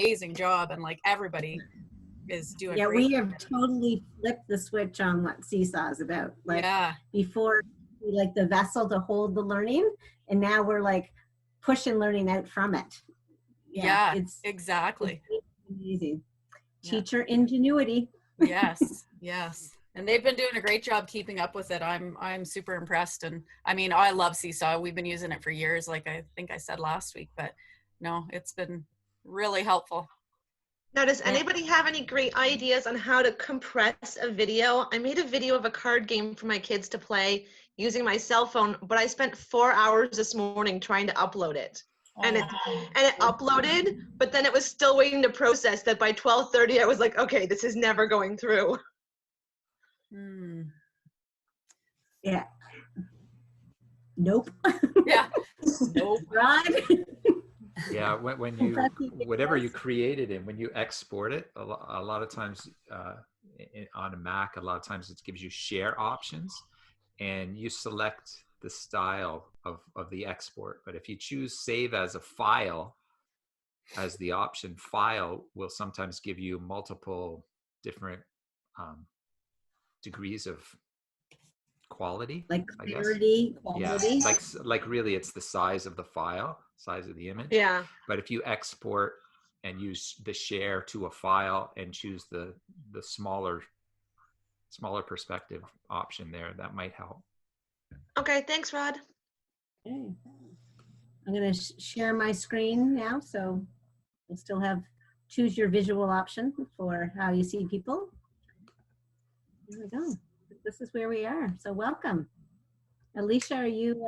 amazing job, and like everybody is doing Yeah, great. we have totally flipped the switch on what Seesaw is about. Like Yeah. before, we like the vessel to hold the learning, and now we're like pushing learning out from it. Yeah, it's exactly. It's amazing. Yeah. Teacher ingenuity. Yes, yes. And they've been doing a great job keeping up with it. I'm super impressed. And I mean, I love Seesaw. We've been using it for years, like I think I said last week, but no, it's been really helpful. Now, does anybody have any great ideas on how to compress a video? I made a video of a card game for my kids to play using my cell phone, but I spent 4 hours this morning trying to upload it. And it uploaded, but then it was still waiting to process that by 12:30 I was like, okay, this is never going through. Yeah. Nope. Yeah. Nope. Right. Yeah, when you, whatever you created and when you export it, a lot of times on a Mac, a lot of times it gives you share options and you select the style of the export. But if you choose save as a file as the option, file will sometimes give you multiple different degrees of quality, like I guess. clarity, quality. Yeah, like really it's the size of the file, size of the image. Yeah. But if you export and use the share to a file and choose the smaller perspective option there, that might help. Okay, thanks, Rod. Okay. I'm going to share my screen now, so we'll still have choose your visual option for how you see people. Here we go. This is where we are. So welcome. Alicia, are you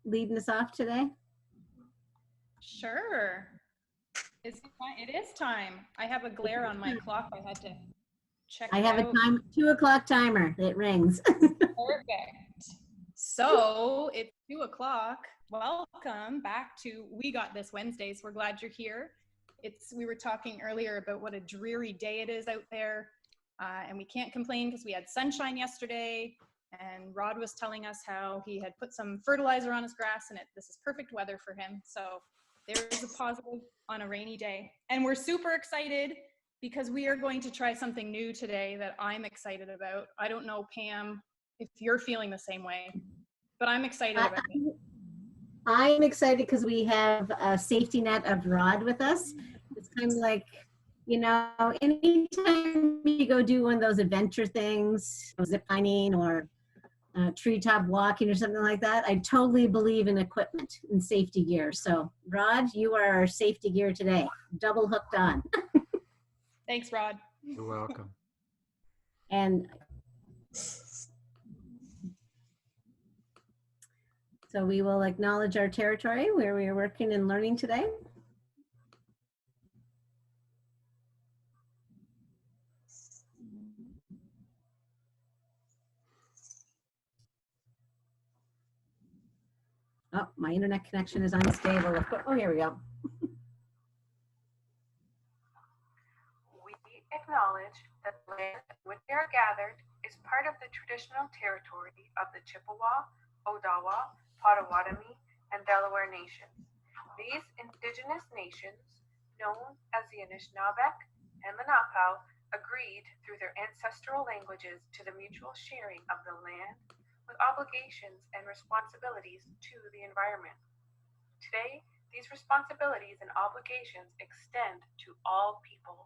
leading us off today? Sure. It is time. I have a glare on my clock. I had to check it out. I have a 2 o'clock timer. It rings. Perfect. So it's 2 o'clock. Welcome back to We Got This Wednesdays. We're glad you're here. We were talking earlier about what a dreary day it is out there. And we can't complain because we had sunshine yesterday, and Rod was telling us how he had put some fertilizer on his grass, and this is perfect weather for him. So there is a positive on a rainy day. And we're super excited because we are going to try something new today that I'm excited about. I don't know, Pam, if you're feeling the same way, but I'm excited about it. I'm excited because we have a safety net of Rod with us. It's kind of like, you know, anytime you go do one of those adventure things, zip lining or treetop walking or something like that, I totally believe in equipment and safety gear. So, Rod, you are our safety gear today. Double hooked on. Thanks, Rod. You're welcome. And so we will acknowledge our territory where we are working and learning today. Oh, my internet connection is unstable. Oh, here we go. We acknowledge that the land where they are gathered is part of the traditional territory of the Chippewa, Odawa, Potawatomi, and Delaware nations. These indigenous nations, known as the Anishinaabeg and Lenape, agreed through their ancestral languages to the mutual sharing of the land with obligations and responsibilities to the environment. Today, these responsibilities and obligations extend to all peoples.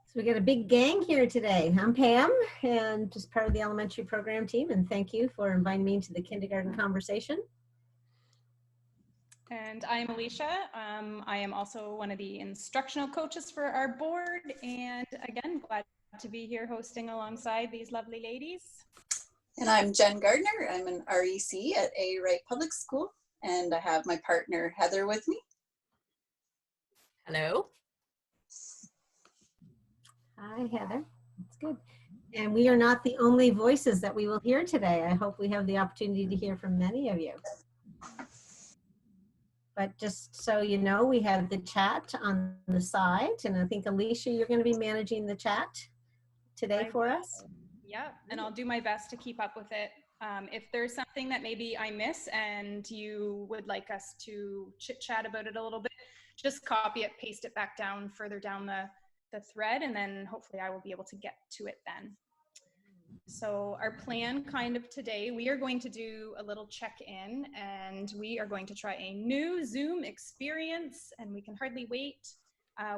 So we got a big gang here today. I'm Pam, and just part of the elementary program team, and thank you for inviting me to the kindergarten conversation. And I'm Alicia. I am also one of the instructional coaches for our board, and again, glad to be here hosting alongside these lovely ladies. And I'm Jen Gardner. I'm an REC at A. Wright Public School, and I have my partner Heather with me. Hello. Hi, Heather. That's good. And we are not the only voices that we will hear today. I hope we have the opportunity to hear from many of you. But just so you know, we have the chat on the side, and I think Alicia, you're going to be managing the chat. today for us? Yeah, and I'll do my best to keep up with it. If there's something that maybe I miss and you would like us to chit chat about it a little bit, just copy it, paste it back down further down the thread, and then hopefully I will be able to get to it then. So our plan kind of today, we are going to do a little check-in, and we are going to try a new Zoom experience, and we can hardly wait.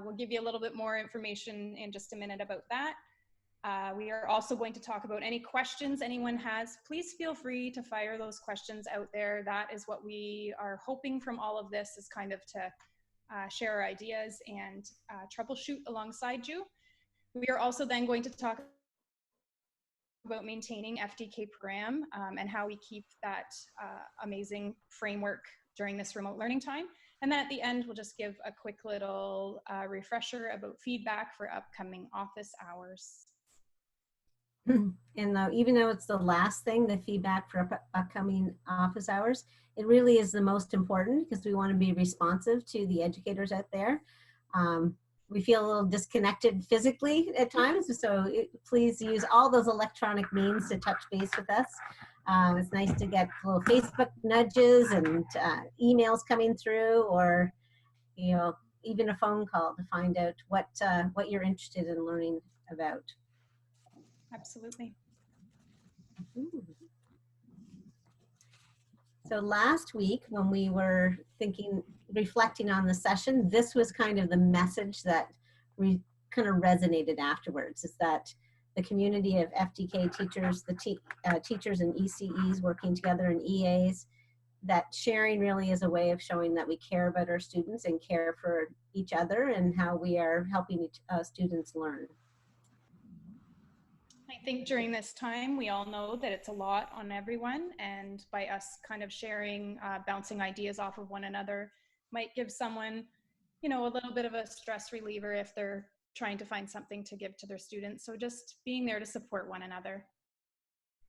We'll give you a little bit more information in just a minute about that. We are also going to talk about any questions anyone has. Please feel free to fire those questions out there. That is what we are hoping from all of this, is kind of to share our ideas and troubleshoot alongside you. We are also then going to talk about maintaining FDK program and how we keep that amazing framework during this remote learning time. And then at the end, we'll just give a quick little refresher about feedback for upcoming office hours. And even though it's the last thing, the feedback for upcoming office hours, it really is the most important, because we want to be responsive to the educators out there. We feel a little disconnected physically at times, so please use all those electronic means to touch base with us. It's nice to get little Facebook nudges and emails coming through, or even a phone call to find out what you're interested in learning about. Absolutely. So last week, when we were reflecting on the session, this was kind of the message that kind of resonated afterwards, is that the community of FDK teachers, the teachers and ECEs working together, and EAs, that sharing really is a way of showing that we care about our students and care for each other, and how we are helping students learn. I think during this time, we all know that it's a lot on everyone, and by us kind of sharing, bouncing ideas off of one another might give someone, a little bit of a stress reliever if they're trying to find something to give to their students. So just being there to support one another.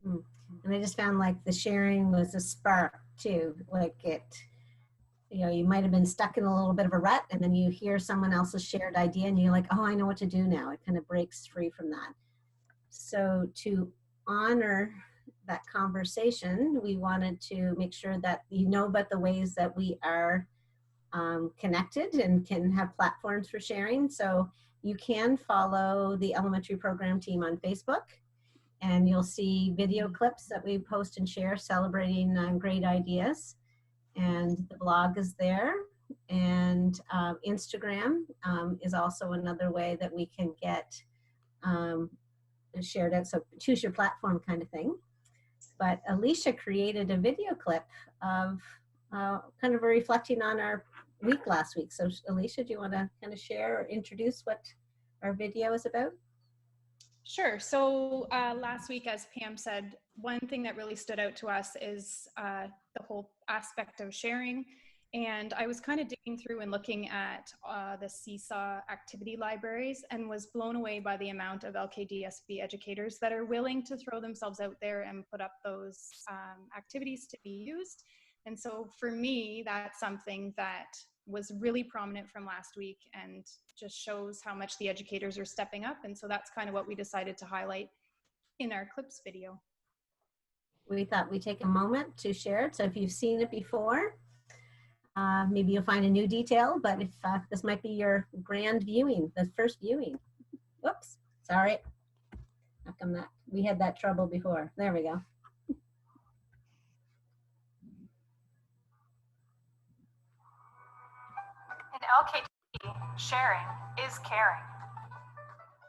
And I just found like the sharing was a spark too. Like you might have been stuck in a little bit of a rut, and then you hear someone else's shared idea and you're like, oh, I know what to do now. It kind of breaks free from that. So to honor that conversation, we wanted to make sure that you know about the ways that we are connected and can have platforms for sharing. So you can follow the elementary program team on Facebook, and you'll see video clips that we post and share celebrating great ideas. And the blog is there. And Instagram is also another way that we can get shared out. So choose your platform kind of thing. But Alicia created a video clip of kind of reflecting on our week last week. So Alicia, do you want to kind of share or introduce what our video is about? Sure. So last week, as Pam said, one thing that really stood out to us is the whole aspect of sharing. And I was kind of digging through and looking at the Seesaw activity libraries, and was blown away by the amount of LKDSB educators that are willing to throw themselves out there and put up those activities to be used. And so for me, that's something that was really prominent from last week, and just shows how much the educators are stepping up. And so that's kind of what we decided to highlight in our clips video. We thought we'd take a moment to share it. So if you've seen it before, maybe you'll find a new detail, but if this might be your grand viewing, the first viewing. Whoops, sorry. How come that? We had that trouble before. There we go. In LKD, sharing is caring.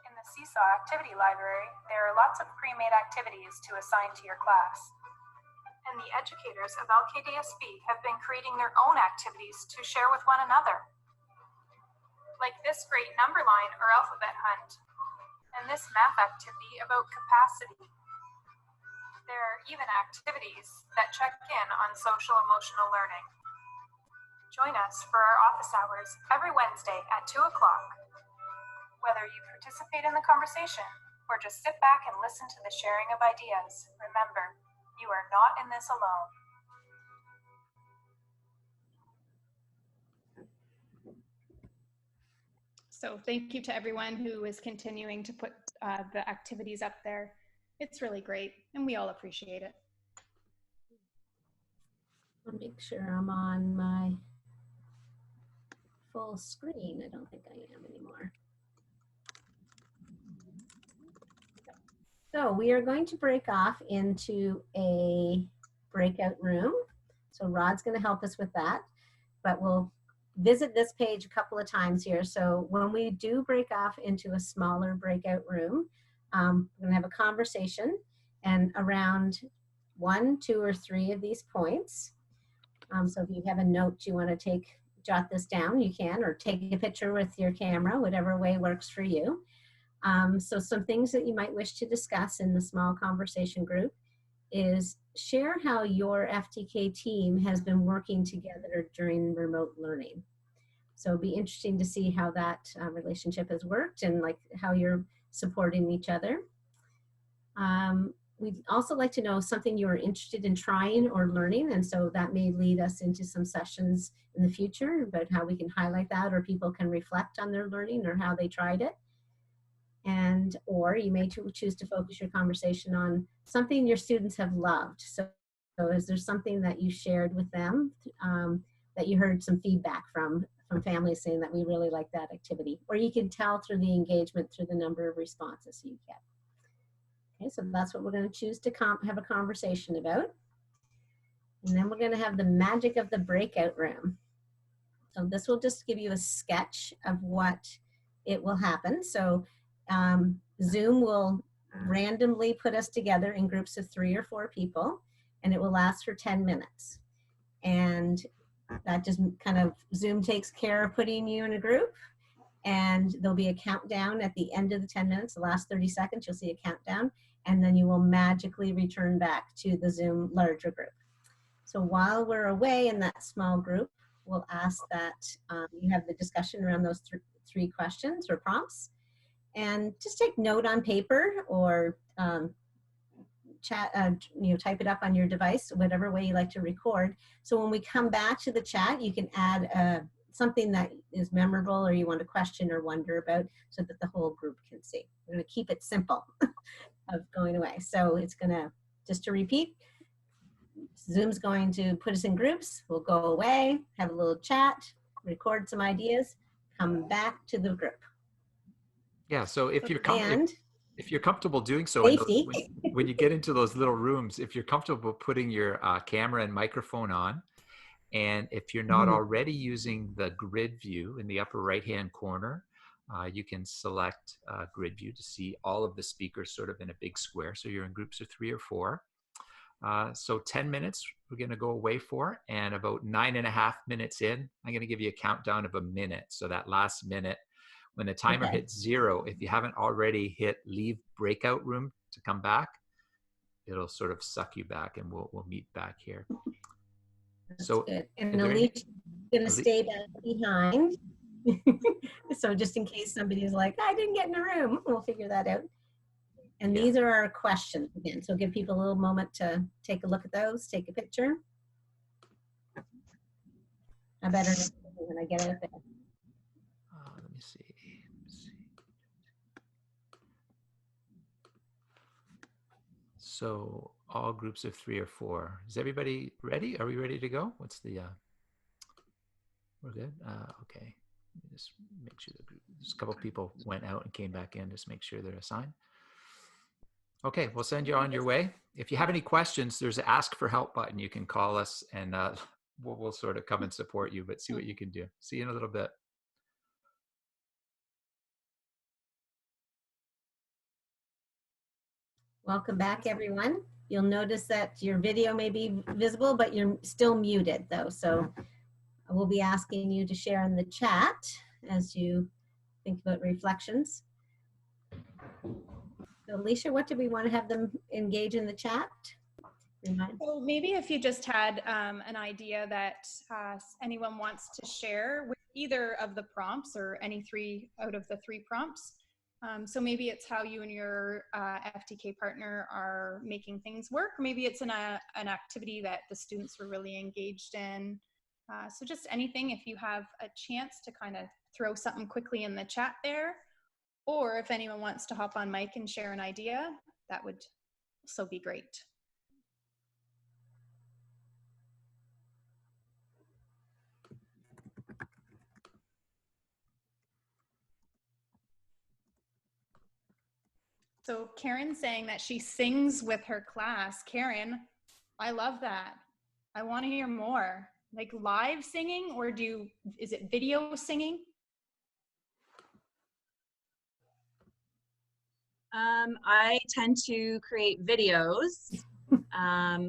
In the Seesaw Activity Library, there are lots of pre-made activities to assign to your class. And the educators of LKDSB have been creating their own activities to share with one another. Like this great number line or alphabet hunt, and this math activity about capacity. There are even activities that check in on social emotional learning. Join us for our office hours every Wednesday at 2 o'clock. Whether you participate in the conversation or just sit back and listen to the sharing of ideas, remember, you are not in this alone. So thank you to everyone who is continuing to put the activities up there. It's really great, and we all appreciate it. I'll make sure I'm on my full screen. I don't think I am anymore. So we are going to break off into a breakout room. So Rod's going to help us with that, but we'll visit this page a couple of times here. So when we do break off into a smaller breakout room, we're going to have a conversation, and around 1, 2, or 3 of these points. So if you have a note you want to take, jot this down, you can, or take a picture with your camera, whatever way works for you. So some things that you might wish to discuss in the small conversation group is share how your FDK team has been working together during remote learning. So it'd be interesting to see how that relationship has worked and like how you're supporting each other. We'd also like to know something you're interested in trying or learning, and so that may lead us into some sessions in the future about how we can highlight that, or people can reflect on their learning or how they tried it. And or you may choose to focus your conversation on something your students have loved. So is there something that you shared with them that you heard some feedback from families saying that we really like that activity, or you can tell through the engagement through the number of responses you get. Okay, so that's what we're going to choose to have a conversation about. And then we're going to have the magic of the breakout room. So this will just give you a sketch of what it will happen. So Zoom will randomly put us together in groups of 3 or 4 people, and it will last for 10 minutes. And that just kind of, Zoom takes care of putting you in a group, and there'll be a countdown at the end of the 10 minutes, the last 30 seconds, you'll see a countdown, and then you will magically return back to the Zoom larger group. So while we're away in that small group, we'll ask that you have the discussion around those 3 questions or prompts, and just take note on paper or chat, type it up on your device, whatever way you like to record. So when we come back to the chat, you can add something that is memorable or you want to question or wonder about so that the whole group can see. We're going to keep it simple of going away. So it's going to, just to repeat, Zoom's going to put us in groups. We'll go away, have a little chat, record some ideas, come back to the group. Yeah, so if you're comfortable doing so, safety. when you get into those little rooms, if you're comfortable putting your camera and microphone on, and if you're not already using the grid view in the upper right-hand corner, you can select grid view to see all of the speakers sort of in a big square. So you're in groups of 3 or 4. So 10 minutes we're going to go away for, and about 9.5 minutes in, I'm going to give you a countdown of a minute. So that last minute, when the timer hits 0, if you haven't already hit leave breakout room to come back, it'll sort of suck you back, and we'll meet back here. That's so good. And Alicia's going to stay back behind. So just in case somebody's like, I didn't get in the room, we'll figure that out. And these are our questions again. So give people a little moment to take a look at those, take a picture. I better when I get it there. Let me see. So all groups of 3 or 4. Is everybody ready? Are we ready to go? What's the, we're good? Okay. Just make sure there's a couple people went out and came back in. Just make sure they're assigned. Okay, we'll send you on your way. If you have any questions, there's an ask for help button. You can call us, and we'll sort of come and support you, but see what you can do. See you in a little bit. Welcome back, everyone. You'll notice that your video may be visible, but you're still muted though. So we'll be asking you to share in the chat as you think about reflections. So Alicia, what do we want to have them engage in the chat? So maybe if you just had an idea that anyone wants to share with either of the prompts or any 3 out of the 3 prompts. So maybe it's how you and your FDK partner are making things work. Maybe it's an activity that the students were really engaged in. So just anything, if you have a chance to kind of throw something quickly in the chat there, or if anyone wants to hop on mic and share an idea, that would also be great. So Karen's saying that she sings with her class. Karen, I love that. I want to hear more. Like live singing, or is it video singing? I tend to create videos.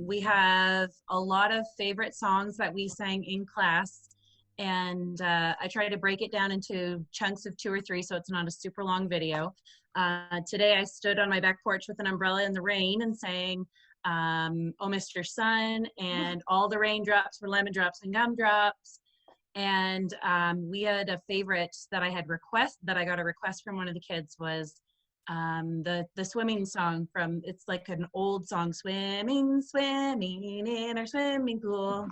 We have a lot of favorite songs that we sang in class, and I try to break it down into chunks of 2 or 3 so it's not a super long video. Today I stood on my back porch with an umbrella in the rain and sang Oh Mr. Sun, and all the raindrops were lemon drops and gumdrops. And we had a favorite that I got a request from one of the kids was the swimming song from, it's like an old song, swimming, swimming in our swimming pool.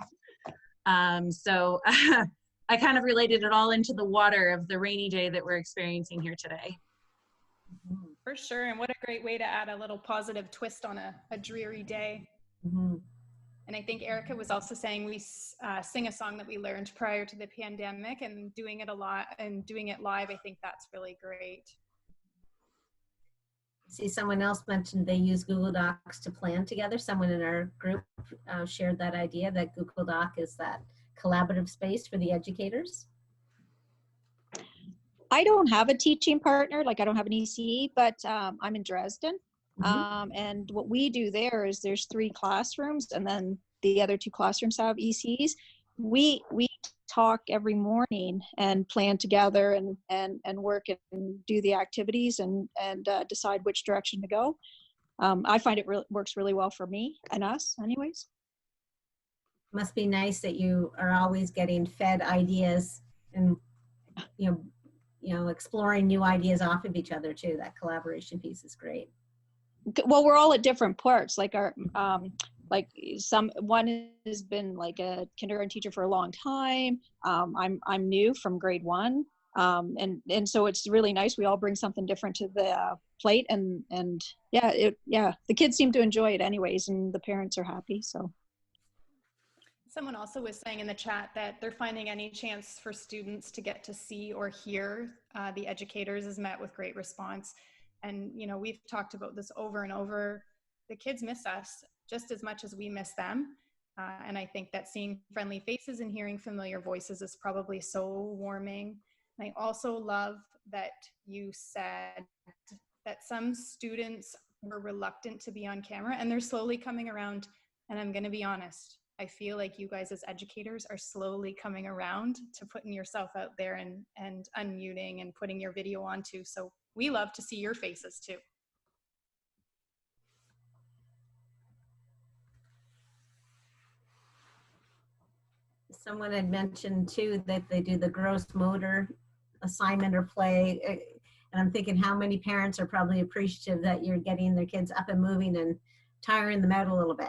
So I kind of related it all into the water of the rainy day that we're experiencing here today. For sure, and what a great way to add a little positive twist on a dreary day. Mm-hmm. And I think Erica was also saying we sing a song that we learned prior to the pandemic, and doing it a lot and doing it live, I think that's really great. See, someone else mentioned they use Google Docs to plan together. Someone in our group shared that idea that Google Doc is that collaborative space for the educators. I don't have a teaching partner, like I don't have an ECE, but I'm in Dresden. And what we do there is there's 3 classrooms, and then the other 2 classrooms have ECEs. We talk every morning and plan together and work and do the activities and decide which direction to go. I find it works really well for me and us anyways. Must be nice that you are always getting fed ideas and you know exploring new ideas off of each other too. That collaboration piece is great. Well, we're all at different parts. Like our one has been like a kindergarten teacher for a long time. I'm new from grade 1, and so it's really nice. We all bring something different to the plate, and yeah, the kids seem to enjoy it anyways, and the parents are happy. So. Someone also was saying in the chat that they're finding any chance for students to get to see or hear the educators is met with great response. And, you know, we've talked about this over and over. The kids miss us just as much as we miss them. And I think that seeing friendly faces and hearing familiar voices is probably so warming. And I also love that you said that some students were reluctant to be on camera, and they're slowly coming around. And I'm going to be honest, I feel like you guys as educators are slowly coming around to putting yourself out there and unmuting and putting your video on too. So we love to see your faces too. Someone had mentioned too that they do the gross motor assignment or play. And I'm thinking how many parents are probably appreciative that you're getting their kids up and moving and tiring them out a little bit.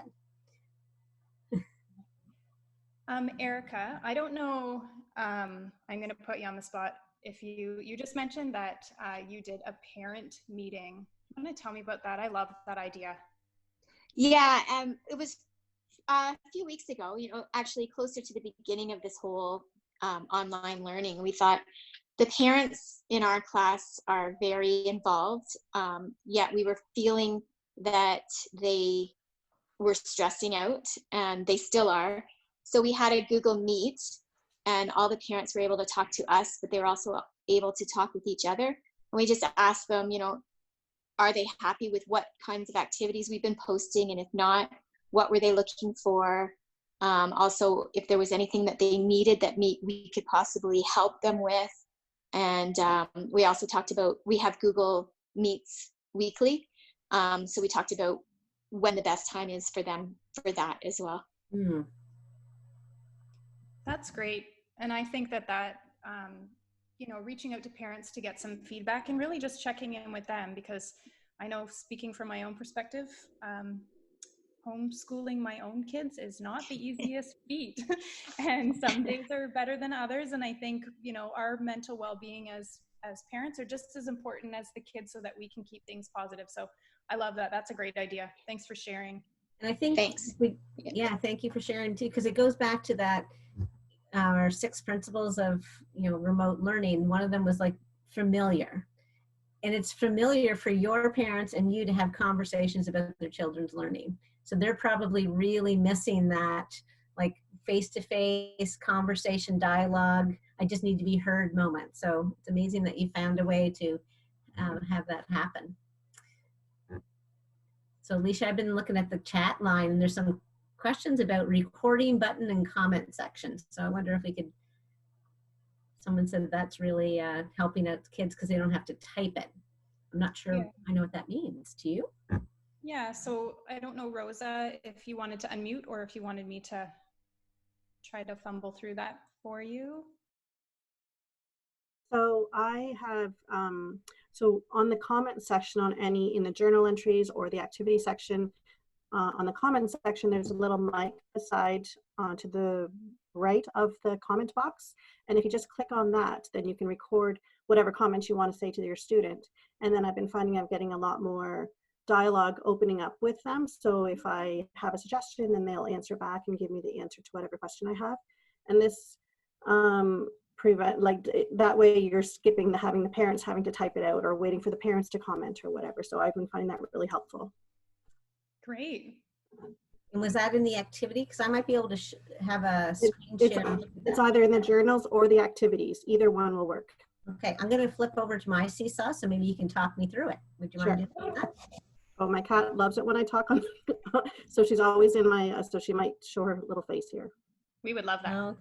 Erica, I don't know, I'm going to put you on the spot. If you just mentioned that you did a parent meeting. You want to tell me about that? I love that idea. Yeah, it was a few weeks ago, you know, actually closer to the beginning of this whole online learning. We thought the parents in our class are very involved, yet we were feeling that they were stressing out, and they still are. So we had a Google Meet, and all the parents were able to talk to us, but they were also able to talk with each other. And we just asked them, you know, are they happy with what kinds of activities we've been posting? And if not, what were they looking for? Also, if there was anything that they needed that we could possibly help them with. And we also talked about, we have Google Meets weekly. So we talked about when the best time is for them for that as well. Mm. That's great. And I think that you know, reaching out to parents to get some feedback and really just checking in with them, because I know, speaking from my own perspective, homeschooling my own kids is not the easiest feat. And some days are better than others. And I think, you know, our mental well-being as parents are just as important as the kids so that we can keep things positive. So I love that. That's a great idea. Thanks for sharing. And I think, Thanks. yeah, thank you for sharing too, because it goes back to that, our 6 principles of, you know, remote learning. One of them was like familiar. And it's familiar for your parents and you to have conversations about their children's learning. So they're probably really missing that, like face-to-face conversation, dialogue, I just need to be heard moment. So it's amazing that you found a way to have that happen. So Alicia, I've been looking at the chat line and there's some questions about recording button and comment sections. So I wonder if we could, someone said that's really helping out kids because they don't have to type it. I'm not sure I know what that means. Do you? Yeah, so I don't know, Rosa, if you wanted to unmute or if you wanted me to try to fumble through that for you. So I have, so on the comment section on any, in the journal entries or the activity section, on the comment section, there's a little mic beside to the right of the comment box. And if you just click on that, then you can record whatever comments you want to say to your student. And then I've been finding I'm getting a lot more dialogue opening up with them. So if I have a suggestion, then they'll answer back and give me the answer to whatever question I have. And this prevent, like that way you're skipping having the parents having to type it out or waiting for the parents to comment or whatever. So I've been finding that really helpful. Great. And was that in the activity? Because I might be able to have a screen share. It's either in the journals or the activities. Either one will work. Okay, I'm going to flip over to my Seesaw, so maybe you can talk me through it. Would you mind doing that? Oh, my cat loves it when I talk on. So she's always in my, so she might show her little face here. We would love that.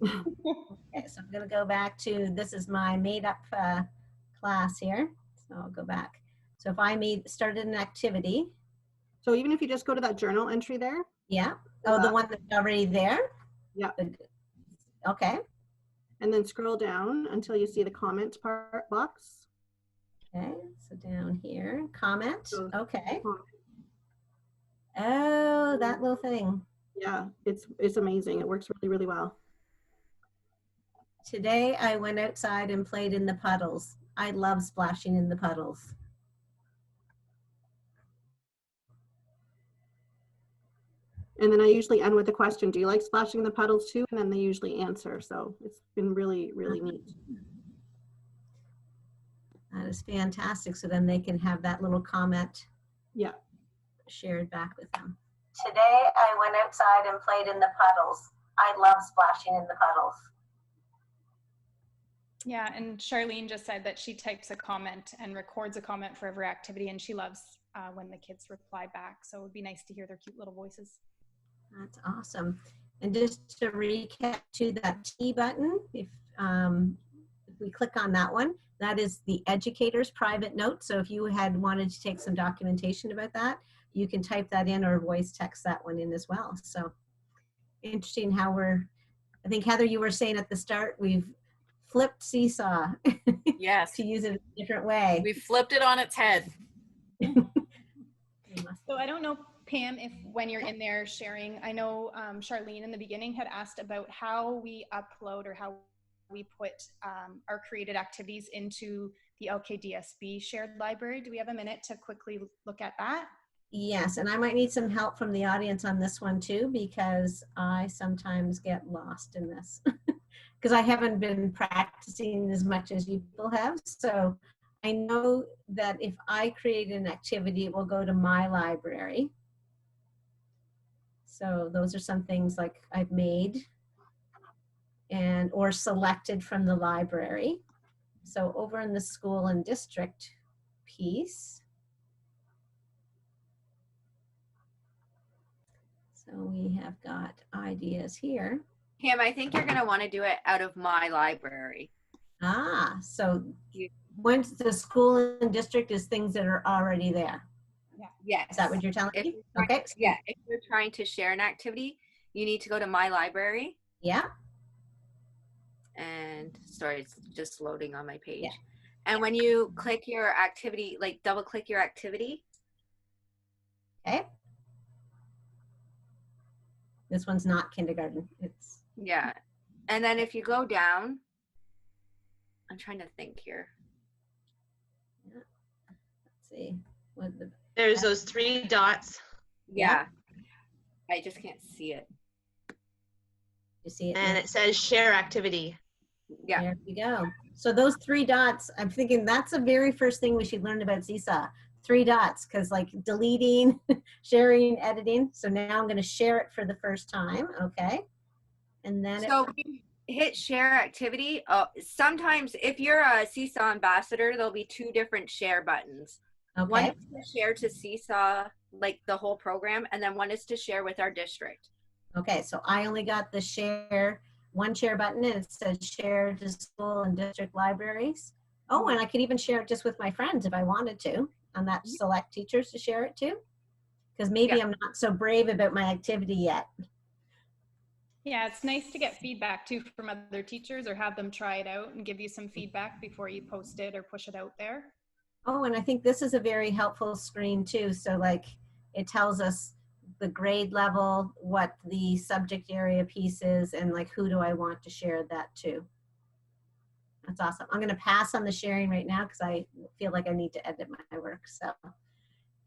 Okay, so I'm going to go back to, this is my made up class here. So I'll go back. So if I started an activity. So even if you just go to that journal entry there. Yeah. Oh, the one that's already there? Yeah. Okay. And then scroll down until you see the comment part box. Okay, so down here, comment. Okay. Oh, that little thing. Yeah, it's amazing. It works really, really well. Today I went outside and played in the puddles. I love splashing in the puddles. And then I usually end with a question, do you like splashing in the puddles too? And then they usually answer. So it's been really, really neat. That is fantastic. So then they can have that little comment shared back with them. Today I went outside and played in the puddles. I love splashing in the puddles. Yeah, and Charlene just said that she types a comment and records a comment for every activity, and she loves when the kids reply back. So it would be nice to hear their cute little voices. That's awesome. And just to recap to that T button, if we click on that one, that is the educator's private note. So if you had wanted to take some documentation about that, you can type that in or voice text that one in as well. So interesting how I think Heather, you were saying at the start, we've flipped Seesaw. Yes. To use it a different way. We flipped it on its head. So I don't know, Pam, if when you're in there sharing, I know Charlene in the beginning had asked about how we upload or how we put our created activities into the LKDSB shared library. Do we have a minute to quickly look at that? Yes, and I might need some help from the audience on this one too, because I sometimes get lost in this because I haven't been practicing as much as you people have. So I know that if I create an activity, it will go to my library. So those are some things like I've made or selected from the library. So over in the school and district piece, so we have got ideas here. Pam, I think you're going to want to do it out of my library. Ah, so once the school and district is things that are already there. Yeah. Yes. Is that what you're telling me? Okay. Yeah. If you're trying to share an activity, you need to go to my library. Yeah. And sorry, it's just loading on my page. Yeah. And when you click your activity, like double click your activity. Okay. This one's not kindergarten. It's Yeah. And then if you go down, I'm trying to think here. let's see. What the, There's those 3 dots. Yeah. I just can't see it. you see it? And now? it says share activity. Yeah. There we go. So those 3 dots, I'm thinking that's the very first thing we should learn about Seesaw. 3 dots, because like deleting, sharing, editing. So now I'm going to share it for the first time. Okay. And then So hit share activity. Sometimes if you're a Seesaw ambassador, there'll be 2 different share buttons. okay. One is to share to Seesaw, like the whole program, and then one is to share with our district. Okay, so I only got the share, one share button, and it says share to school and district libraries. Oh, and I could even share it just with my friends if I wanted to, and that select teachers to share it to, because maybe I'm not so brave about my activity yet. Yeah, it's nice to get feedback too from other teachers or have them try it out and give you some feedback before you post it or push it out there. Oh, and I think this is a very helpful screen too. So like it tells us the grade level, what the subject area piece is, and like who do I want to share that to. That's awesome. I'm going to pass on the sharing right now because I feel like I need to edit my work. So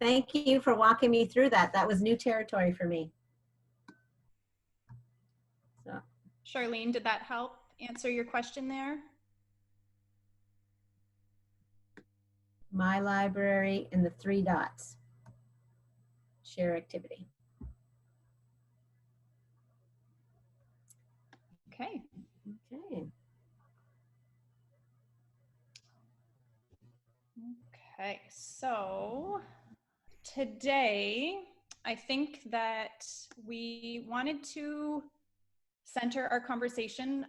thank you for walking me through that. That was new territory for me. So. Charlene, did that help answer your question there? My library and the 3 dots. Share activity. Okay. Okay. Okay, so today I think that we wanted to center our conversation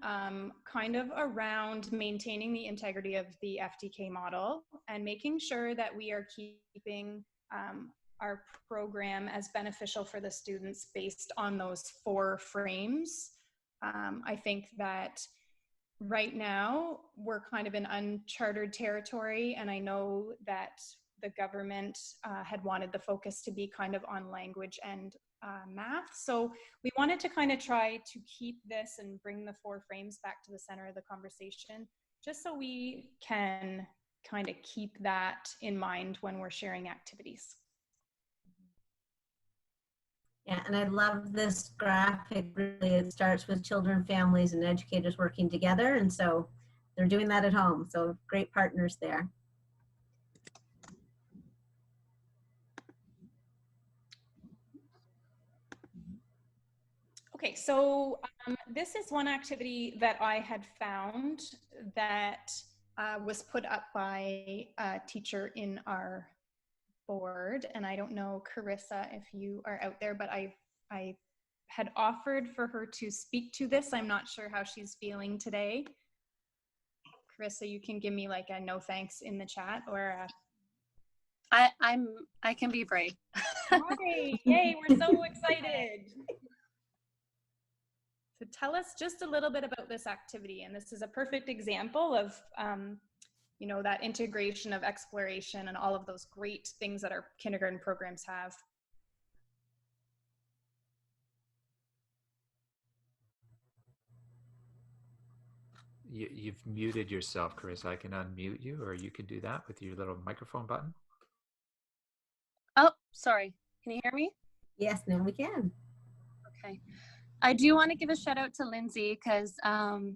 kind of around maintaining the integrity of the FDK model and making sure that we are keeping our program as beneficial for the students based on those 4 frames. I think that right now we're kind of in uncharted territory, and I know that the government had wanted the focus to be kind of on language and math. So we wanted to kind of try to keep this and bring the 4 frames back to the center of the conversation, just so we can kind of keep that in mind when we're sharing activities. Yeah, and I love this graphic. Really, it starts with children, families, and educators working together. And so they're doing that at home. So great partners there. Okay, so this is one activity that I had found that was put up by a teacher in our board, and I don't know, Carissa, if you are out there, but I had offered for her to speak to this. I'm not sure how she's feeling today. Carissa, you can give me like a no thanks in the chat, or I can be brave. Hi, yay, we're so excited. So tell us just a little bit about this activity, and this is a perfect example of you know, that integration of exploration and all of those great things that our kindergarten programs have. You've muted yourself, Chris. I can unmute you, or you can do that with your little microphone button. Oh, sorry. Can you hear me? Yes, now we can. Okay. I do want to give a shout out to Lindsay because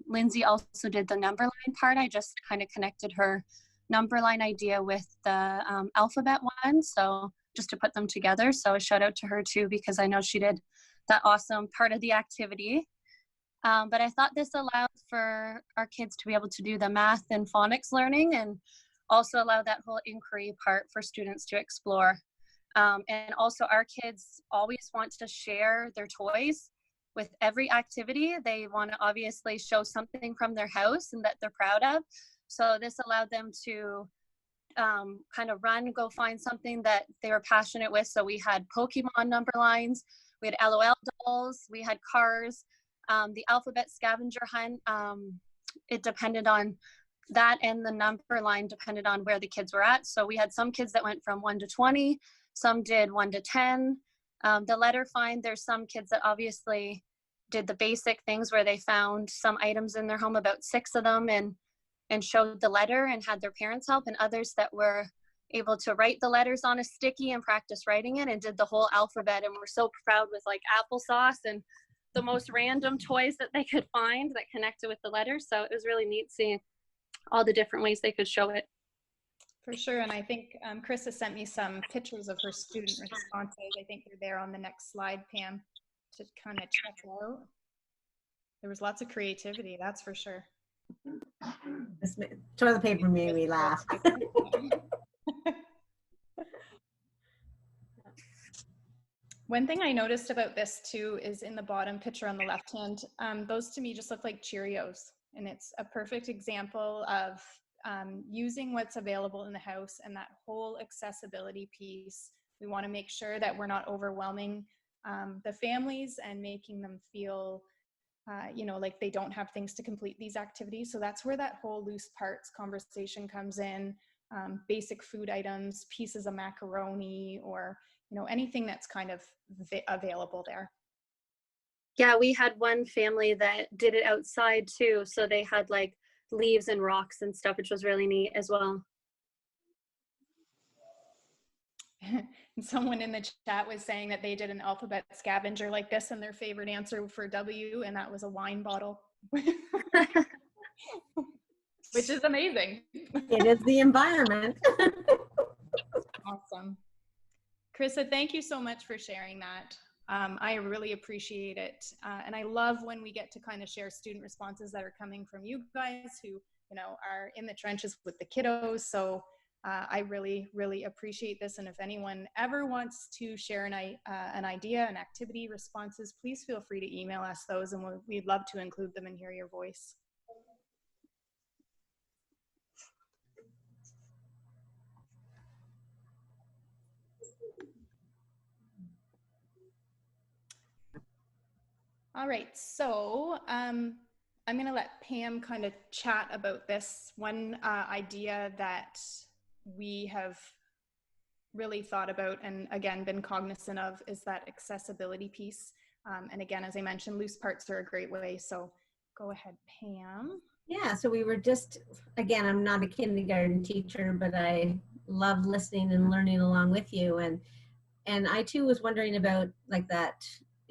Lindsay also did the number line part. I just kind of connected her number line idea with the alphabet one. So just to put them together. So a shout out to her too, because I know she did that awesome part of the activity. But I thought this allowed for our kids to be able to do the math and phonics learning and also allow that whole inquiry part for students to explore. And also our kids always want to share their toys with every activity. They want to obviously show something from their house and that they're proud of. So this allowed them to kind of run, go find something that they were passionate with. So we had Pokemon number lines, we had LOL dolls, we had cars, the alphabet scavenger hunt. It depended on that, and the number line depended on where the kids were at. So we had some kids that went from 1 to 20, some did 1 to 10, The letter find, there's some kids that obviously did the basic things where they found some items in their home, about 6 of them, and showed the letter and had their parents help, and others that were able to write the letters on a sticky and practice writing it and did the whole alphabet, and were so proud with like applesauce and the most random toys that they could find that connected with the letters. So it was really neat seeing all the different ways they could show it. For sure, and I think Krista sent me some pictures of her student responses. I think they're there on the next slide, Pam, to kind of check out. There was lots of creativity, that's for sure. This toilet paper made me laugh. One thing I noticed about this too is in the bottom picture on the left hand, those to me just look like Cheerios, and it's a perfect example of using what's available in the house and that whole accessibility piece. We want to make sure that we're not overwhelming the families and making them feel like they don't have things to complete these activities. So that's where that whole loose parts conversation comes in. Basic food items, pieces of macaroni, or anything that's kind of available there. Yeah, we had one family that did it outside too. So they had like leaves and rocks and stuff, which was really neat as well. And someone in the chat was saying that they did an alphabet scavenger like this, and their favorite answer for W, and that was a wine bottle. Which is amazing. It is the environment. Awesome. Carissa, thank you so much for sharing that. I really appreciate it. And I love when we get to kind of share student responses that are coming from you guys who, are in the trenches with the kiddos. So I really, really appreciate this. And if anyone ever wants to share an idea, an activity, responses, please feel free to email us those, and we'd love to include them and hear your voice. All right, so I'm going to let Pam kind of chat about this. One idea that we have really thought about and again been cognizant of is that accessibility piece. And again, as I mentioned, loose parts are a great way. So go ahead, Pam. Yeah, so we were just, again, I'm not a kindergarten teacher, but I love listening and learning along with you. And I too was wondering about like that,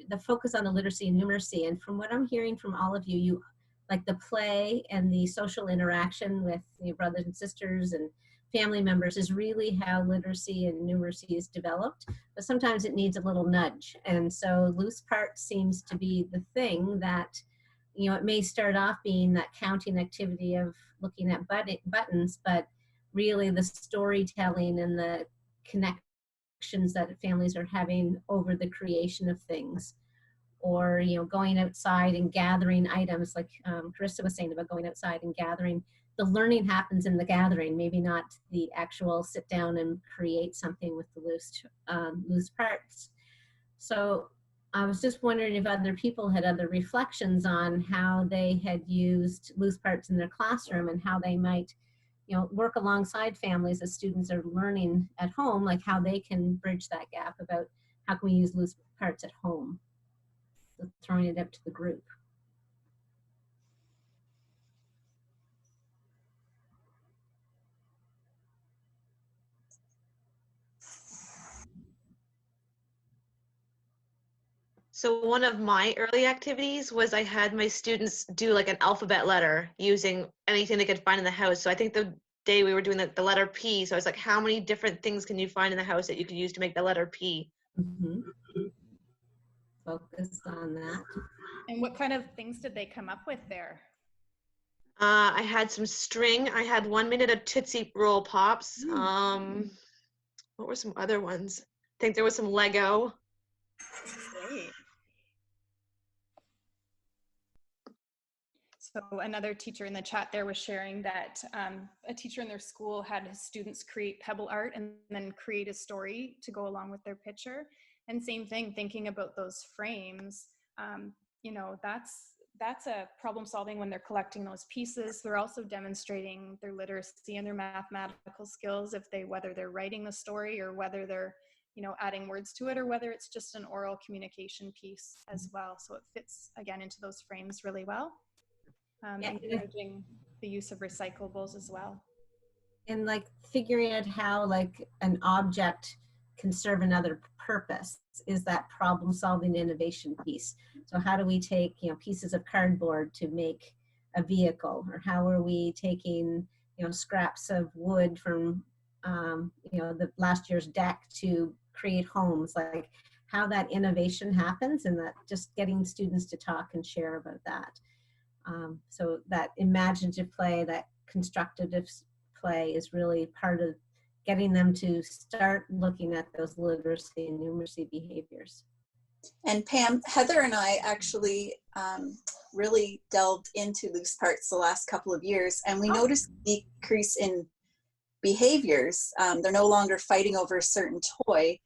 the focus on the literacy and numeracy. And from what I'm hearing from all of you, you like the play and the social interaction with your brothers and sisters and family members is really how literacy and numeracy is developed, but sometimes it needs a little nudge. And so loose parts seems to be the thing that, it may start off being that counting activity of looking at buttons, but really the storytelling and the connections that families are having over the creation of things, or going outside and gathering items like Carissa was saying about going outside and gathering. The learning happens in the gathering, maybe not the actual sit down and create something with the loose parts. So I was just wondering if other people had other reflections on how they had used loose parts in their classroom and how they might work alongside families as students are learning at home, like how they can bridge that gap about how can we use loose parts at home, so throwing it up to the group. So one of my early activities was I had my students do like an alphabet letter using anything they could find in the house. So I think the day we were doing the letter P, so I was like, how many different things can you find in the house that you could use to make the letter P? Mm-hmm. Focus on that. And what kind of things did they come up with there? I had some string. I had 1 minute of Tootsie Roll Pops. What were some other ones? I think there was some Lego. Great. So another teacher in the chat there was sharing that a teacher in their school had his students create pebble art and then create a story to go along with their picture. And same thing, thinking about those frames, that's a problem solving when they're collecting those pieces. They're also demonstrating their literacy and their mathematical skills whether they're writing the story or whether they're you know, adding words to it, or whether it's just an oral communication piece as well. So it fits again into those frames really well. Encouraging the use of recyclables as well. And like figuring out how like an object can serve another purpose is that problem solving innovation piece. So how do we take, you know, pieces of cardboard to make a vehicle, or how are we taking, you know, scraps of wood from you know, the last year's deck to create homes, like how that innovation happens, and that just getting students to talk and share about that. So that imaginative play, that constructive play is really part of getting them to start looking at those literacy and numeracy behaviors. And Pam, Heather and I actually really delved into loose parts the last couple of years, and we noticed a decrease in behaviors. They're no longer fighting over a certain toy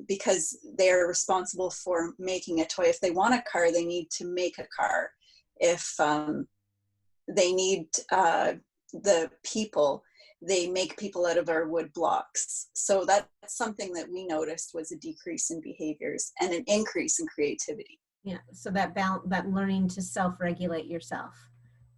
because they're responsible for making a toy. If they want a car, they need to make a car. If they need the people, they make people out of our wood blocks. So that's something that we noticed was a decrease in behaviors and an increase in creativity. Yeah, so that learning to self-regulate yourself,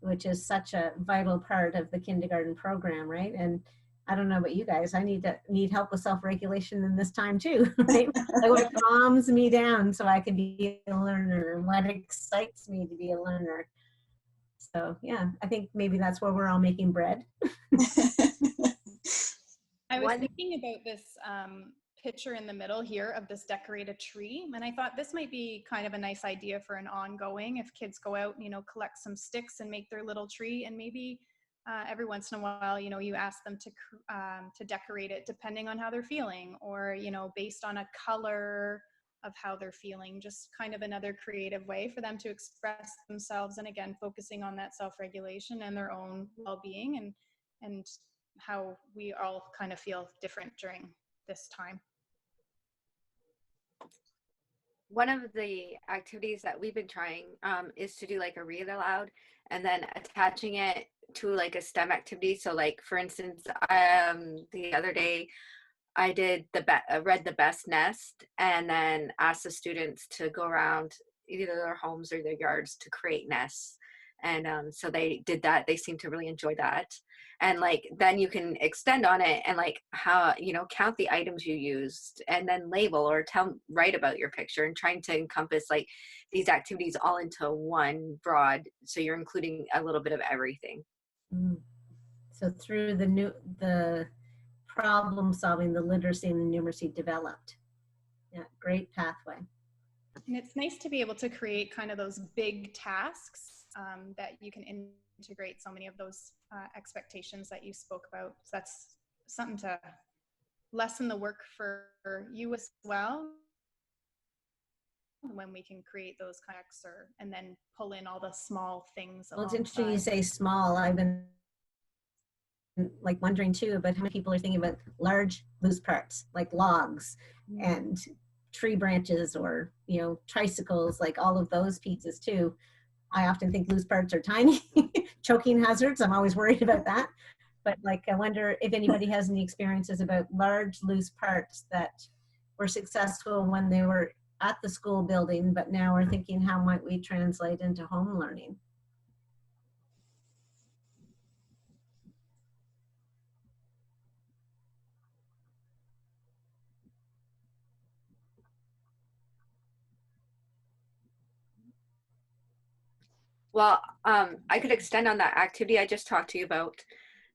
which is such a vital part of the kindergarten program, right? And I don't know about you guys, I need help with self-regulation in this time too, right? Like what calms me down so I can be a learner, and what excites me to be a learner. So yeah, I think maybe that's where we're all making bread. I was thinking about this picture in the middle here of this decorated tree, and I thought this might be kind of a nice idea for an ongoing, if kids go out and, you know, collect some sticks and make their little tree, and maybe every once in a while, you know, you ask them to decorate it depending on how they're feeling, or, you know, based on a color of how they're feeling, just kind of another creative way for them to express themselves, and again, focusing on that self-regulation and their own well-being, and how we all kind of feel different during this time. One of the activities that we've been trying is to do like a read aloud and then attaching it to like a STEM activity. So like, for instance, the other day I did read The Best Nest, and then asked the students to go around either their homes or their yards to create nests. And so they did that. They seemed to really enjoy that. And like, then you can extend on it and like how, you know, count the items you used, and then label or write about your picture, and trying to encompass like these activities all into one broad. So you're including a little bit of everything. Mm. So through the problem solving, the literacy and the numeracy developed. Yeah, great pathway. And it's nice to be able to create kind of those big tasks that you can integrate so many of those expectations that you spoke about. So that's something to lessen the work for you as well, when we can create those connects, and then pull in all the small things. Well, it's interesting you say small. I've been like wondering too about how many people are thinking about large loose parts like logs and tree branches, or, you know, tricycles, like all of those pieces too. I often think loose parts are tiny choking hazards. I'm always worried about that. But like, I wonder if anybody has any experiences about large loose parts that were successful when they were at the school building, but now we're thinking, how might we translate into home learning? Well, I could extend on that activity I just talked to you about.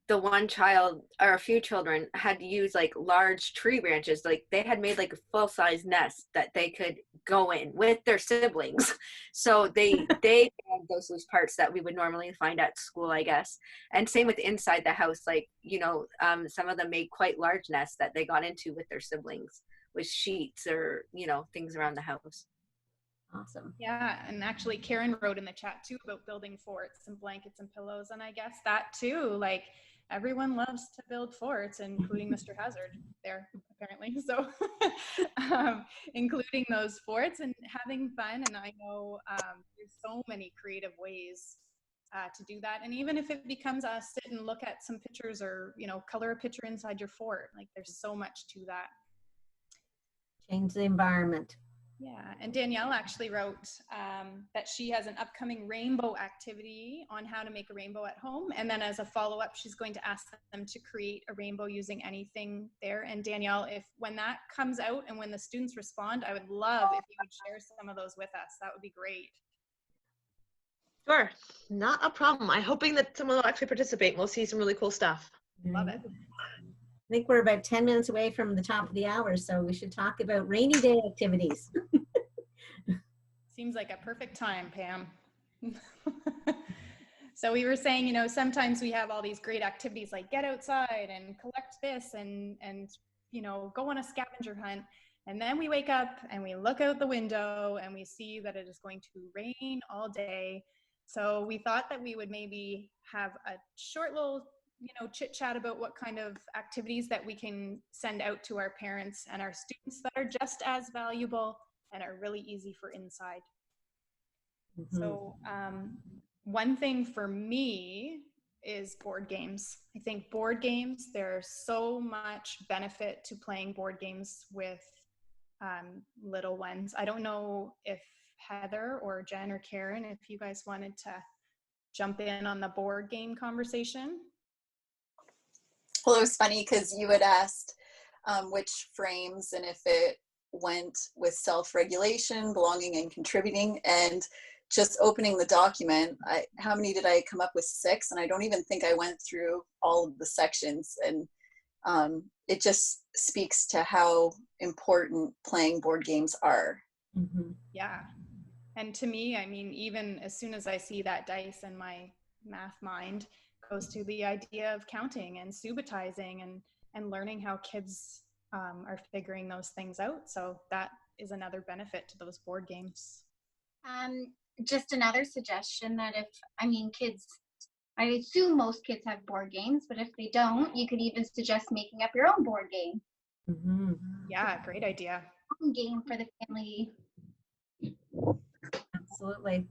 The one child, or a few children, had used like large tree branches. Like they had made like a full-size nest that they could go in with their siblings. So they had those loose parts that we would normally find at school, I guess. And same with inside the house. Like, you know, some of them made quite large nests that they got into with their siblings, with sheets or, you know, things around the house. Awesome. Yeah, and actually Karen wrote in the chat too about building forts and blankets and pillows, and I guess that too, like everyone loves to build forts, including Mr. Hazard there apparently. So including those forts and having fun, and I know there's so many creative ways to do that. And even if it becomes sit and look at some pictures, or, you know, color a picture inside your fort, like there's so much to that. Change the environment. Yeah, and Danielle actually wrote that she has an upcoming rainbow activity on how to make a rainbow at home. And then as a follow-up, she's going to ask them to create a rainbow using anything there. And Danielle, when that comes out and when the students respond, I would love if you would share some of those with us. That would be great. Sure, not a problem. I'm hoping that someone will actually participate and we'll see some really cool stuff. Love it. I think we're about 10 minutes away from the top of the hour, so we should talk about rainy day activities. Seems like a perfect time, Pam. So we were saying, you know, sometimes we have all these great activities like get outside and collect this and you know, go on a scavenger hunt. And then we wake up and we look out the window and we see that it is going to rain all day. So we thought that we would maybe have a short little, you know, chit chat about what kind of activities that we can send out to our parents and our students that are just as valuable and are really easy for inside. So one thing for me is board games. I think board games, there's so much benefit to playing board games with little ones. I don't know if Heather or Jen or Karen, if you guys wanted to jump in on the board game conversation. Well, it was funny because you had asked which frames and if it went with self-regulation, belonging, and contributing. And just opening the document, how many did I come up with? 6, and I don't even think I went through all of the sections. And it just speaks to how important playing board games are. Yeah. And to me, I mean, even as soon as I see that dice in my math mind goes to the idea of counting and subitizing and learning how kids are figuring those things out. So that is another benefit to those board games. Just another suggestion that kids, I assume most kids have board games, but if they don't, you could even suggest making up your own board game. Yeah, great idea. Game for the family. Absolutely.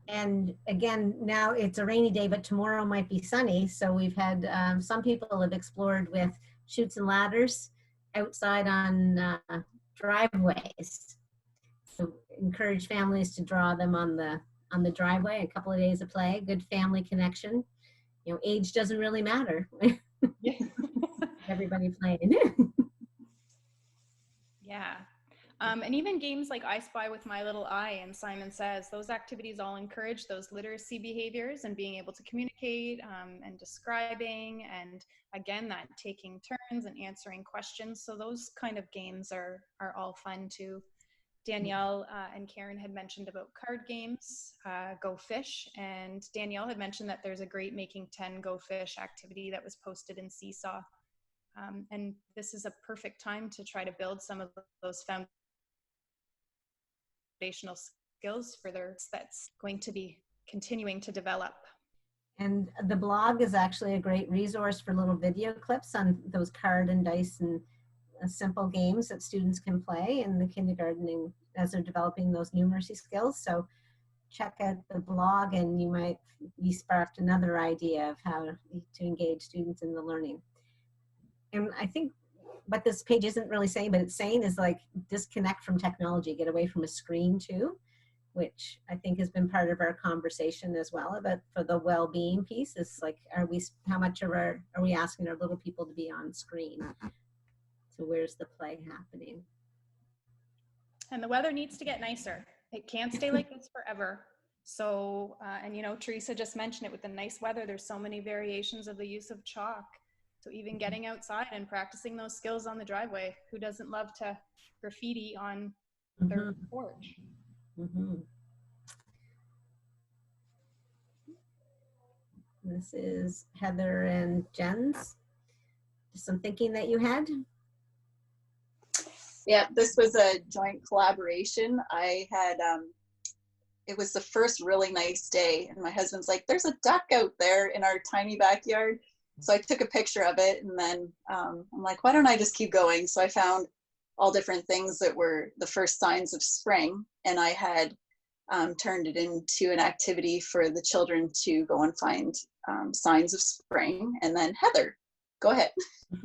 And again, now it's a rainy day, but tomorrow might be sunny. So we've had some people have explored with chutes and ladders outside on driveways. So encourage families to draw them on the driveway. A couple of days of play, good family connection. You know, age doesn't really matter. Everybody playing. Yeah. And even games like I Spy with My Little Eye and Simon Says, those activities all encourage those literacy behaviors and being able to communicate and describing, and again, that taking turns and answering questions. So those kind of games are all fun too. Danielle and Karen had mentioned about card games, Go Fish, and Danielle had mentioned that there's a great Making 10 Go Fish activity that was posted in Seesaw. And this is a perfect time to try to build some of those foundational skills for that's going to be continuing to develop. And the blog is actually a great resource for little video clips on those card and dice and simple games that students can play in the kindergarten as they're developing those numeracy skills. So check out the blog and you might be sparked another idea of how to engage students in the learning. And I think what this page isn't really saying, but it's saying is like disconnect from technology, get away from a screen too, which I think has been part of our conversation as well about for the well-being piece. Is like, how much of are we asking our little people to be on screen? So where's the play happening? And the weather needs to get nicer. It can't stay like this forever. So, and you know, Teresa just mentioned it with the nice weather, there's so many variations of the use of chalk. So even getting outside and practicing those skills on the driveway. Who doesn't love to graffiti on their porch? This is Heather and Jen's. Just some thinking that you had? Yeah, this was a joint collaboration. I had, it was the first really nice day, and my husband's like, there's a duck out there in our tiny backyard. So I took a picture of it, and then I'm like, why don't I just keep going? So I found all different things that were the first signs of spring, and I had turned it into an activity for the children to go and find signs of spring. And then Heather, go ahead.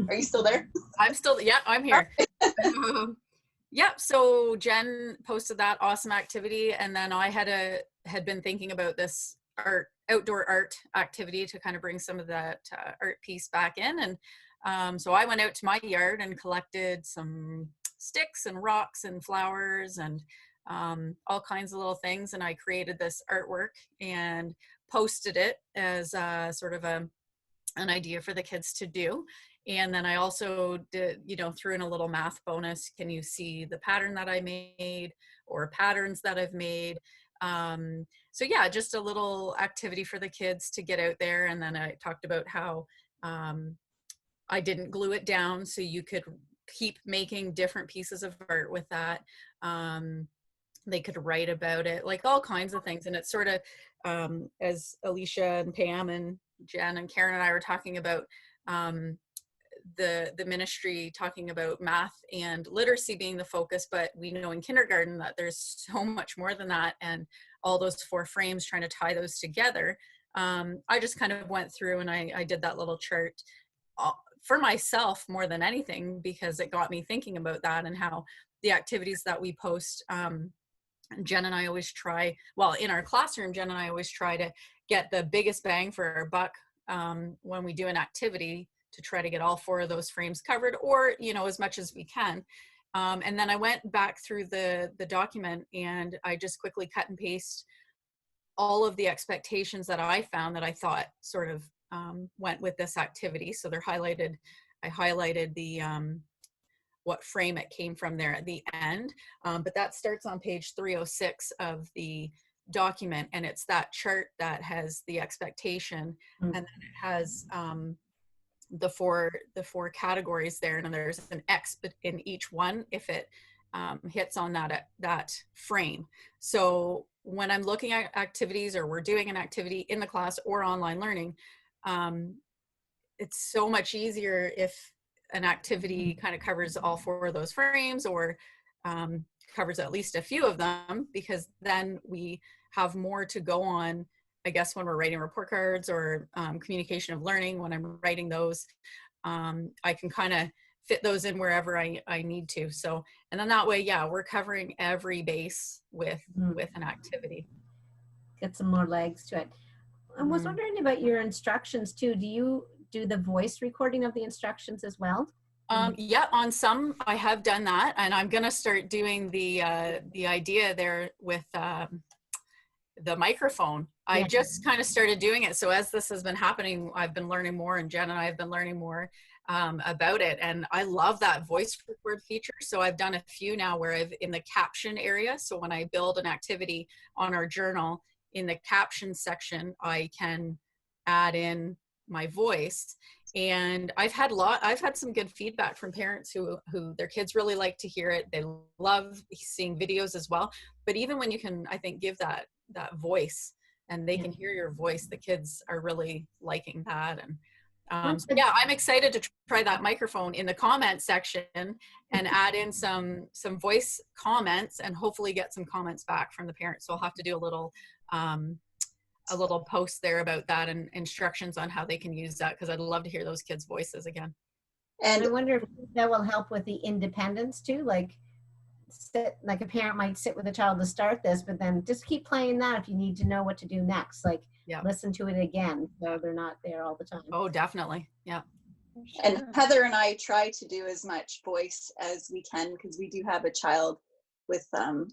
Are you still there? I'm still, yeah, I'm here. Yeah, so Jen posted that awesome activity, and then I had been thinking about this outdoor art activity to kind of bring some of that art piece back in. And so I went out to my yard and collected some sticks and rocks and flowers and all kinds of little things, and I created this artwork and posted it as sort of an idea for the kids to do. And then I also did, threw in a little math bonus. Can you see the pattern that I made or patterns that I've made? So yeah, just a little activity for the kids to get out there. And then I talked about how I didn't glue it down, so you could keep making different pieces of art with that. They could write about it, like all kinds of things. And it's sort of, as Alicia and Pam and Jen and Karen and I were talking about, the ministry talking about math and literacy being the focus, but we know in kindergarten that there's so much more than that, and all those 4 frames, trying to tie those together. I just kind of went through and I did that little chart for myself more than anything, because it got me thinking about that and how the activities that we post, Jen and I always try, well, in our classroom, Jen and I always try to get the biggest bang for our buck when we do an activity, to try to get all 4 of those frames covered, or, as much as we can. And then I went back through the document, and I just quickly cut and paste all of the expectations that I found that I thought sort of went with this activity. So they're highlighted. I highlighted the what frame it came from there at the end. But that starts on page 306 of the document, and it's that chart that has the expectation, and then it has the four categories there, and there's an X in each one if it hits on that frame. So when I'm looking at activities, or we're doing an activity in the class or online learning, it's so much easier if an activity kind of covers all 4 of those frames, or covers at least a few of them, because then we have more to go on, I guess, when we're writing report cards or communication of learning. When I'm writing those, I can kind of fit those in wherever I need to. So, and then that way, yeah, we're covering every base with an activity. Get some more legs to it. I was wondering about your instructions too. Do you do the voice recording of the instructions as well? Yeah, on some I have done that, and I'm gonna start doing the idea there with the microphone. I just kind of started doing it. So as this has been happening, I've been learning more, and Jen and I have been learning more about it. And I love that voice record feature. So I've done a few now where I've in the caption area. So when I build an activity on our journal, in the caption section, I can add in my voice. And I've had some good feedback from parents who their kids really like to hear it. They love seeing videos as well. But even when you can, I think, give that voice and they can hear your voice, the kids are really liking that. And so yeah, I'm excited to try that microphone in the comment section and add in some voice comments, and hopefully get some comments back from the parents. So I'll have to do a little post there about that and instructions on how they can use that, because I'd love to hear those kids' voices again. And I wonder if that will help with the independence too, like a parent might sit with a child to start this, but then just keep playing that if you need to know what to do next, like listen to it again, so they're not there all the time. Oh, definitely. Yeah. And Heather and I try to do as much voice as we can, because we do have a child with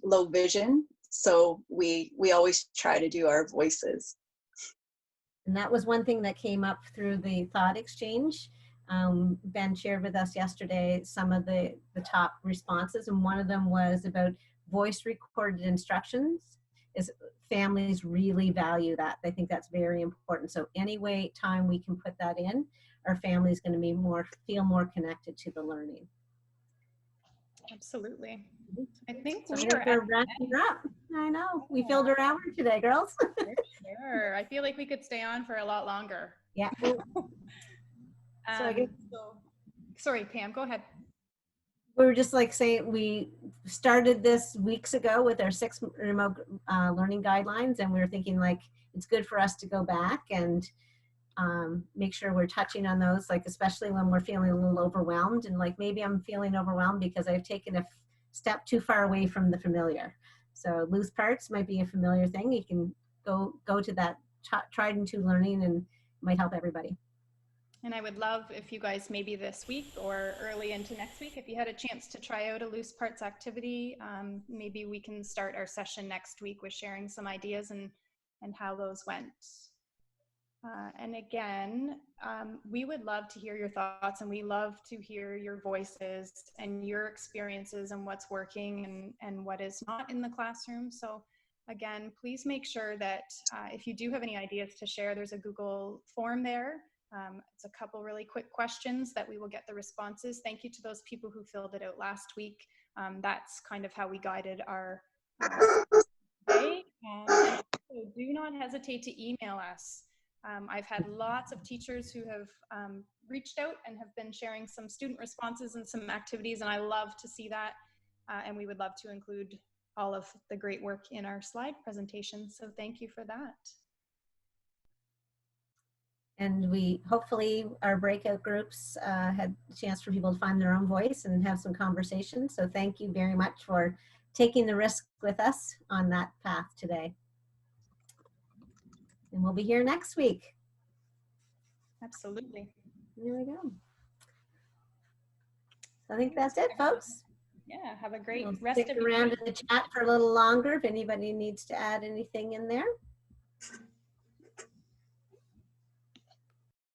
low vision, so we always try to do our voices. And that was one thing that came up through the thought exchange. Ben shared with us yesterday some of the top responses, and one of them was about voice recorded instructions. Is families really value that. They think that's very important. So any time we can put that in, our family is going to be feel more connected to the learning. Absolutely. I think so we're wrapping up. I know we filled our hour today, girls. Sure. I feel like we could stay on for a lot longer. Yeah. Sorry, Pam, go ahead. We were just like saying, we started this weeks ago with our 6 remote learning guidelines, and we were thinking like it's good for us to go back and make sure we're touching on those, like especially when we're feeling a little overwhelmed, and like maybe I'm feeling overwhelmed because I've taken step too far away from the familiar. So loose parts might be a familiar thing. You can go to that tried and true learning, and it might help everybody. And I would love if you guys maybe this week or early into next week, if you had a chance to try out a loose parts activity, maybe we can start our session next week with sharing some ideas and how those went. And again, we would love to hear your thoughts, and we love to hear your voices and your experiences and what's working and what is not in the classroom. So again, please make sure that if you do have any ideas to share, there's a Google form there. It's a couple really quick questions that we will get the responses. Thank you to those people who filled it out last week. That's kind of how we guided our day. And so do not hesitate to email us. I've had lots of teachers who have reached out and have been sharing some student responses and some activities, and I love to see that. And we would love to include all of the great work in our slide presentation. So thank you for that. And we hopefully our breakout groups had a chance for people to find their own voice and have some conversation. So thank you very much for taking the risk with us on that path today. And we'll be here next week. Absolutely. There we go. So I think that's it, folks. Yeah, have a great We'll rest stick of your around week. in the chat for a little longer if anybody needs to add anything in there.